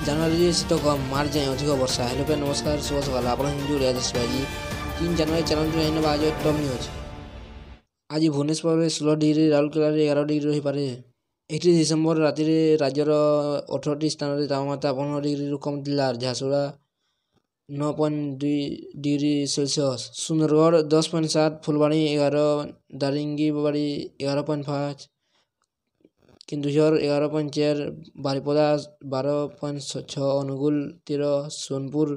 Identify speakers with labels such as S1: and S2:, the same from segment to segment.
S1: ଜାନୁଆରୀରେ ଶୀତ କମ୍, ମାର୍ଚ୍ଚ ଯାଏଁ ଅଧିକ ବର୍ଷା। ହେଲୋ ଫ୍ରେଣ୍ଡ, ନମସ୍କାର, ଶୁଭ ସକାଳ। ଆପଣ ହିନ୍ଦୁ ଓଡ଼ିଆ ଦେଶ ଆଜି 3 ଜାନୁଆରୀ ଚାଲନ୍ତୁ ଜାଣିନେବା ଆଜି ଟପ୍ ନ୍ୟୁଜ୍। ଆଜି ଭୁବନେଶ୍ୱରରେ 16 ଡିଗ୍ରୀ, ରାଉରକେଲାରେ 11 ଡିଗ୍ରୀ ରହିପାରେ। 31 ଡିସେମ୍ବର ରାତିରେ ରାଜ୍ୟର 18ଟି ସ୍ଥାନରେ ତାପମାତ୍ରା 15 ଡିଗ୍ରୀରୁ କମ୍ ଥିଲା। Jharsuguda 9.2 degree Celsius, Sundargarh 10.7, Phulbani 11, Daringbadi 11.5, Keonjhar 11.4, Baripada 12.6, Angul 13, Sonepur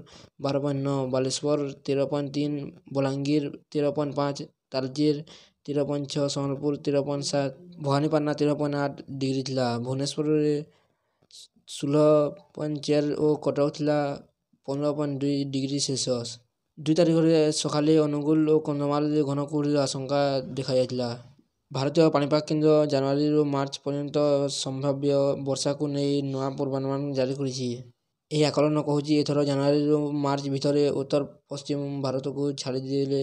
S1: 12.9, Balasore 13.3, Balangir 13.5, Talcher 13.6, Sambalpur 13.7, Bhawanipatna 13.8 degree ଥିଲା। ଭୁବନେଶ୍ୱରରେ 16.4 ଓ କଟକ ଥିଲା 15.2 ଡିଗ୍ରୀ ସେଲସିୟସ୍। 2 ତାରିଖରେ ସକାଳେ ଅନୁଗୁଳ ଓ କନ୍ଧମାଳରେ ଘନ କୁହୁଡ଼ିର ଆଶଙ୍କା ଦେଖାଯାଇଥିଲା। ଭାରତୀୟ ପାଣିପାଗ କେନ୍ଦ୍ର ଜାନୁଆରୀରୁ ମାର୍ଚ୍ଚ ପର୍ଯ୍ୟନ୍ତ ସମ୍ଭାବ୍ୟ ବର୍ଷାକୁ ନେଇ ନୂଆ ପୂର୍ବାନୁମାନ ଜାରି କରିଛି। ଏହି ଆକଳନ କହୁଛି ଏଥର ଜାନୁଆରୀରୁ ମାର୍ଚ୍ଚ ଭିତରେ ଉତ୍ତର ପଶ୍ଚିମ ଭାରତକୁ ଛାଡ଼ିଦେଲେ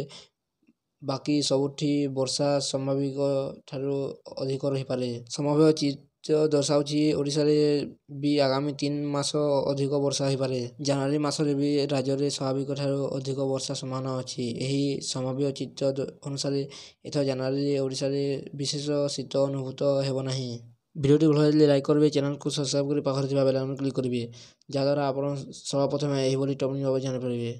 S1: ବାକି ସବୁଠି ବର୍ଷା ସ୍ୱାଭାବିକଠାରୁ ଅଧିକ ରହିପାରେ। ସମ୍ଭାବ୍ୟ ଚିତ୍ର ଦର୍ଶାଉଛି ଓଡ଼ିଶାରେ ବି ଆଗାମୀ 3 ମାସ ଅଧିକ ବର୍ଷା ହୋଇପାରେ। ଜାନୁଆରୀ ମାସରେ ବି ରାଜ୍ୟରେ ସ୍ୱାଭାବିକଠାରୁ ଅଧିକ ବର୍ଷା ସମ୍ଭାବନା ଅଛି। ଏହି ସମ୍ଭାବ୍ୟ ଚିତ୍ର ଅନୁସାରେ ଏଥର ଜାନୁଆରୀରେ ଓଡ଼ିଶାରେ ବିଶେଷ ଶୀତ ଅନୁଭୂତ ହେବ ନାହିଁ। ଭିଡ଼ିଓଟି ଭଲ ଲାଗିଲେ ଲାଇକ୍ କରିବେ, ଚ୍ୟାନେଲକୁ ସବସ୍କ୍ରାଇବ୍ କରି ପାଖରେ ଥିବା ବେଲ୍ ଆଇକନ୍ କ୍ଲିକ୍ କରିବେ, ଯାହାଦ୍ୱାରା ଆପଣ ସର୍ବପ୍ରଥମେ ଏହିଭଳି ଟପ୍ ନ୍ୟୁଜ୍ ଜାଣିପାରିବେ।